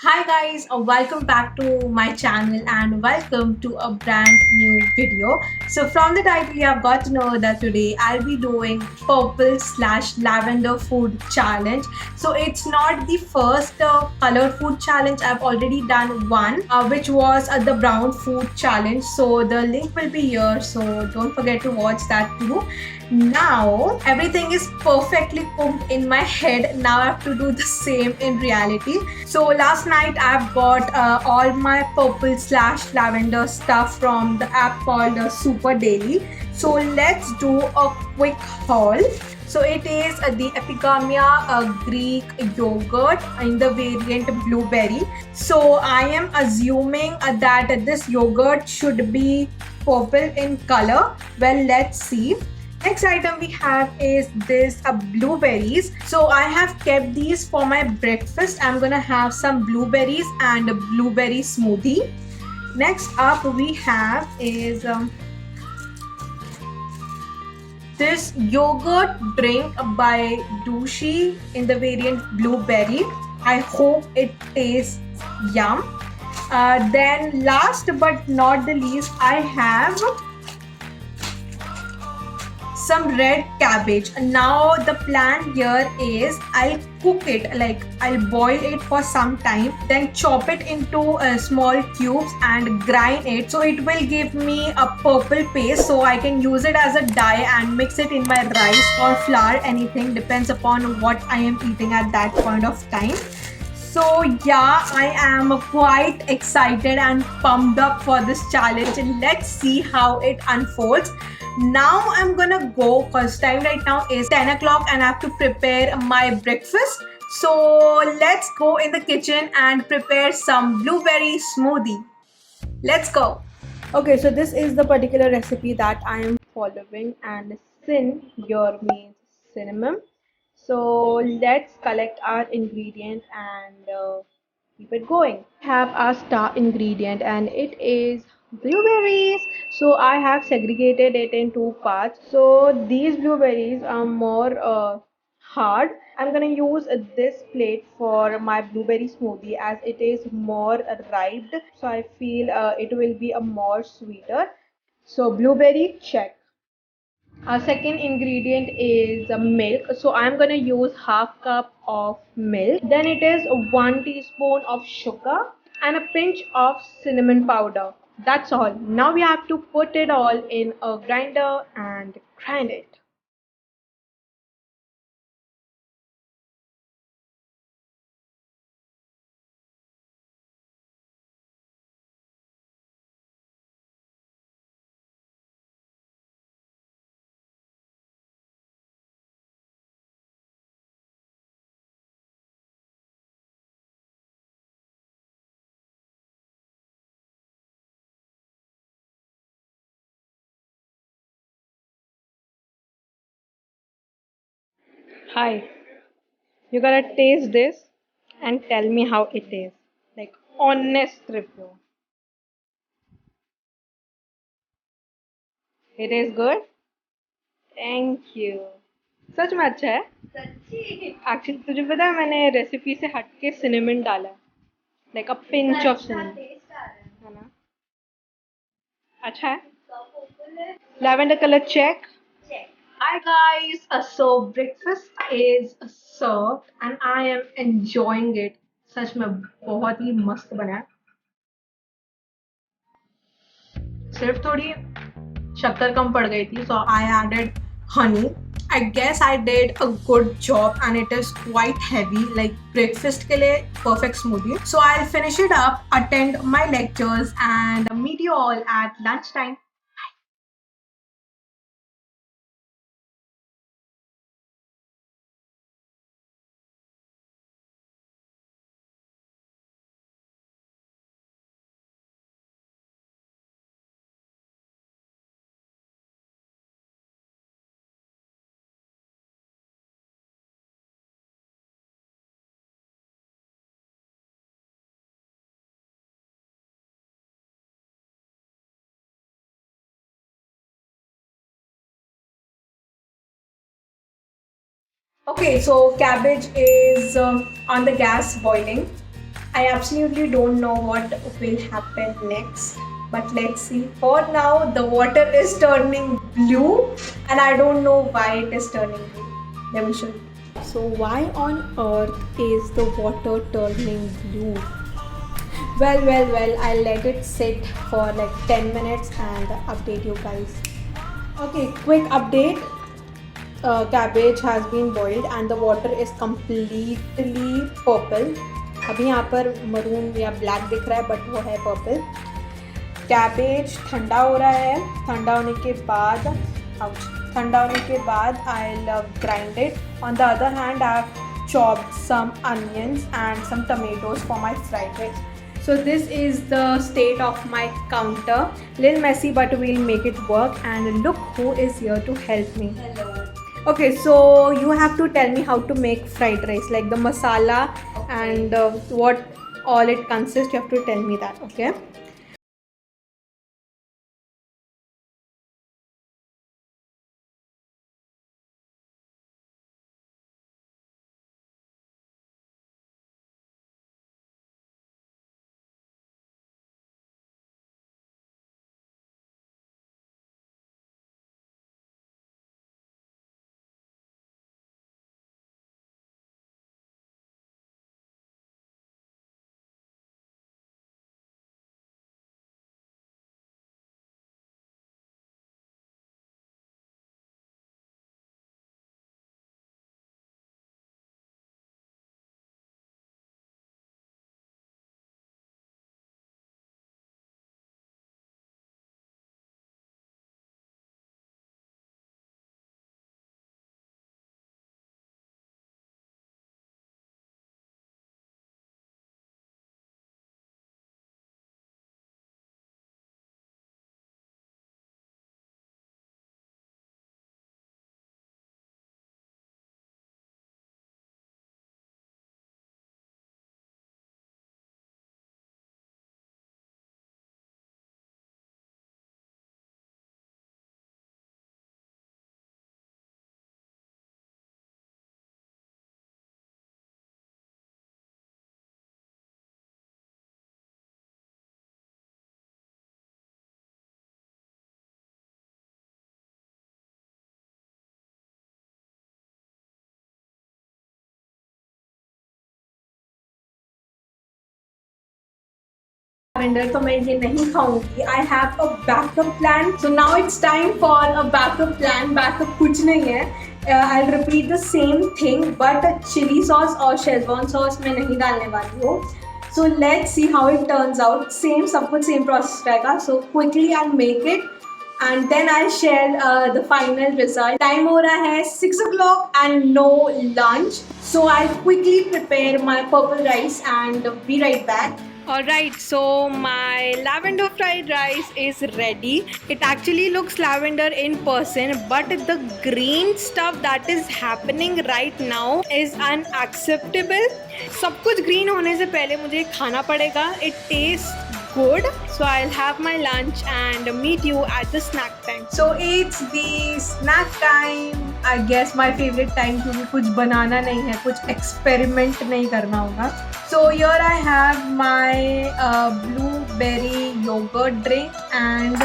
Hi guys, welcome back to my channel and welcome to a brand new video. So from the title you have got to know that today I'll be doing purple slash lavender food challenge. So it's not the first color food challenge. I've already done one which was the brown food challenge. So the link will be here, so don't forget to watch that too. Now everything is perfectly cooked in my head. Now I have to do the same in reality. So last night I've got all my purple slash lavender stuff from the app called Super Daily. So let's do a quick haul. So it is the Epigamia Greek yogurt in the variant blueberry. So I am assuming that this yogurt should be purple in color. Well, let's see. Next item we have is this blueberries. So I have kept these for my breakfast. I'm gonna have some blueberries and a blueberry smoothie. Next up we have is this yogurt drink by Dushi in the variant blueberry. I hope it tastes yum. Then last but not the least, I have some red cabbage. Now the plan here is I'll cook it, like I'll boil it for some time, then chop it into small cubes and grind it, so it will give me a purple paste, so I can use it as a dye and mix it in my rice or flour. Anything depends upon what I am eating at that point of time. So yeah, I am quite excited and pumped up for this challenge, and let's see how it unfolds. Now I'm gonna go because time right now is 10 o'clock and I have to prepare my breakfast. So let's go in the kitchen and prepare some blueberry smoothie. Let's go. Okay, so this is the particular recipe that I am following, and sin here means cinnamon. So let's collect our ingredient and keep it going. Have our star ingredient and it is blueberries. So I have segregated it in two parts. So these blueberries are more hard. I'm gonna use this plate for my blueberry smoothie as it is more ripe. So I feel it will be a more sweeter. So blueberry check. Our second ingredient is milk. So I'm gonna use half cup of milk. Then it is 1 teaspoon of sugar and a pinch of cinnamon powder. That's all. Now we have to put it all in a grinder and grind it. Hi, you gotta taste this and tell me how it is. Like honest review. It is good? Thank you. सच में अच्छा है? Actually तुझे पता है मैंने recipe से हटके cinnamon डाला है, like a pinch of cinnamon, है ना? अच्छा है? Lavender colour check. Hi guys, so breakfast is served and I am enjoying it. सच में बहुत ही मस्त बना है. सिर्फ थोड़ी शक्कर कम पड़ गई थी, so I added honey. I guess I did a good job and it is quite heavy, like breakfast के लिए perfect smoothie. So I'll finish it up, attend my lectures and meet you all at lunchtime. Okay, so cabbage is on the gas boiling. I absolutely don't know what will happen next, but let's see. For now, the water is turning blue, and I don't know why it is turning blue. Let me show you. So, why on earth is the water turning blue? Well, I'll let it sit for like 10 minutes and update you guys. Okay, quick update. Cabbage has been boiled and the water is completely purple. अभी यहाँ पर maroon या black दिख रहा है but वो है purple. Cabbage ठंडा हो रहा है. ठंडा होने के बाद I'll grind it. On the other hand, I've chopped some onions and some tomatoes for my fried rice. So this is the state of my counter. Little messy, but we'll make it work. And look who is here to help me. Hello. Okay, so you have to tell me how to make fried rice, like the masala and what all it consists. You have to tell me that, okay? Lavender, तो मैं ये नहीं खाऊंगी. I have a backup plan. So now it's time for a backup plan. Backup कुछ नहीं है. I'll repeat the same thing, but chili sauce और Schezwan sauce मैं नहीं डालने वाली हूँ. So let's see how it turns out. Same सब कुछ same process रहेगा. So quickly I'll make it. And then I'll share the final result. Time हो रहा है 6 o'clock and no lunch. So I'll quickly prepare my purple rice and be right back. Alright, so my lavender fried rice is ready. It actually looks lavender in person, but the green stuff that is happening right now is unacceptable. सब कुछ green होने से पहले मुझे खाना पड़ेगा. It tastes good. So I'll have my lunch and meet you at the snack time. So it's the snack time. I guess my favorite time क्योंकि कुछ बनाना नहीं है, कुछ experiment नहीं करना होगा. So here I have my blueberry yogurt drink and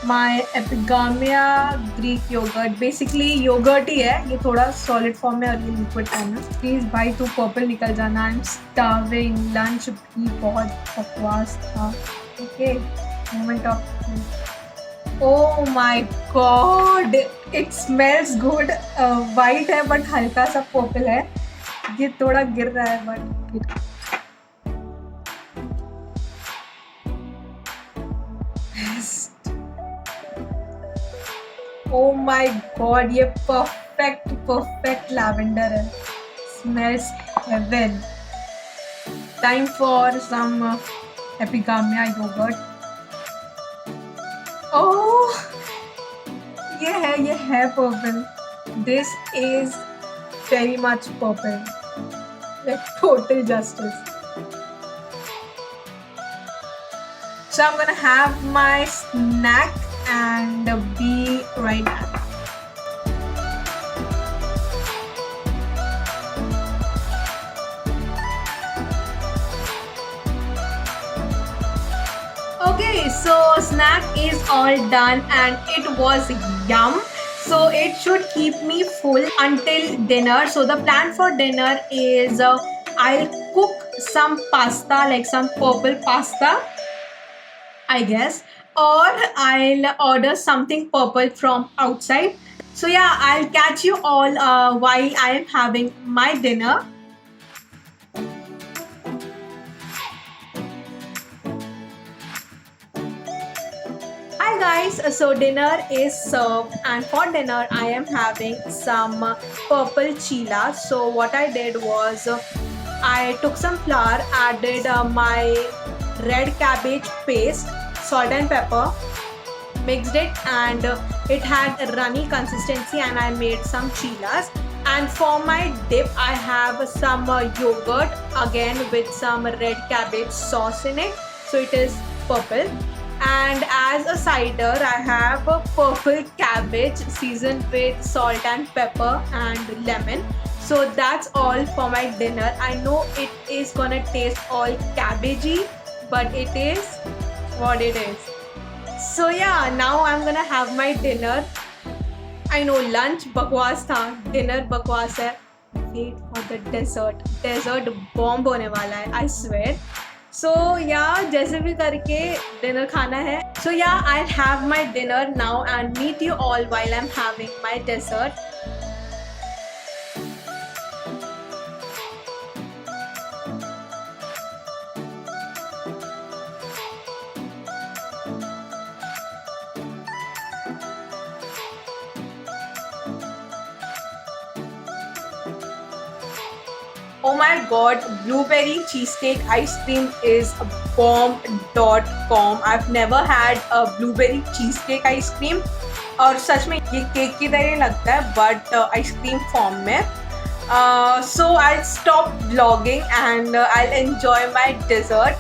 my epigamia Greek yogurt. Basically yogurt ही है, ये थोड़ा solid form में और ये liquid form में. Please भाई तू purple निकल जाना. I'm starving. Lunch भी बहुत बकवास था. Okay, moment of truth. Oh my god, it smells good. White है but हल्का सा purple है. ये थोड़ा गिर रहा है but oh my god, ये perfect lavender है. Smells heaven. Time for some epigamia yogurt. Oh, ये है purple. This is very much purple. Like total justice. So I'm gonna have my snack and be right back. Okay, so snack is all done and it was yum. So it should keep me full until dinner. So the plan for dinner is I'll cook some pasta, like some purple pasta, I guess, or I'll order something purple from outside. So yeah, I'll catch you all while I am having my dinner. Hi guys, so dinner is served and for dinner I am having some purple chila. So what I did was I took some flour, added my red cabbage paste, salt and pepper, mixed it and it had a runny consistency and I made some chilas. And for my dip I have some yogurt again with some red cabbage sauce in it, so it is purple. And as a cider I have a purple cabbage seasoned with salt and pepper and lemon. So that's all for my dinner. I know it is gonna taste all cabbagey, but it is what it is. So yeah, now I'm gonna have my dinner. I know lunch बकवास था, dinner बकवास है. Wait for the dessert. Dessert bomb होने वाला है, I swear. So yeah, जैसे भी करके dinner खाना है. So yeah, I'll have my dinner now and meet you all while I'm having my dessert. Oh my god, blueberry cheesecake ice cream is bomb.com. I've never had a blueberry cheesecake ice cream और सच में ये cake की तरह लगता है but ice cream form में. So I'll stop vlogging and I'll enjoy my dessert.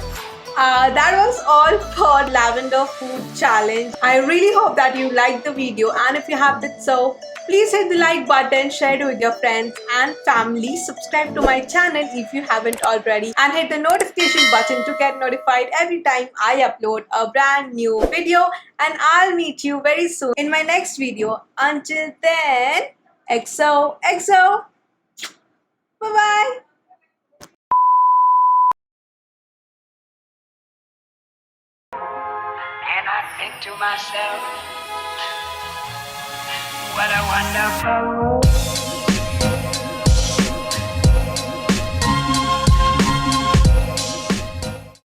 That was all for Lavender Food Challenge. I really hope that you liked the video, and if you have did so, please hit the like button, share it with your friends and family, subscribe to my channel if you haven't already, and hit the notification button to get notified every time I upload a brand new video. And I'll meet you very soon in my next video. Until then, XO, bye bye. And I think to myself, what a wonderful world.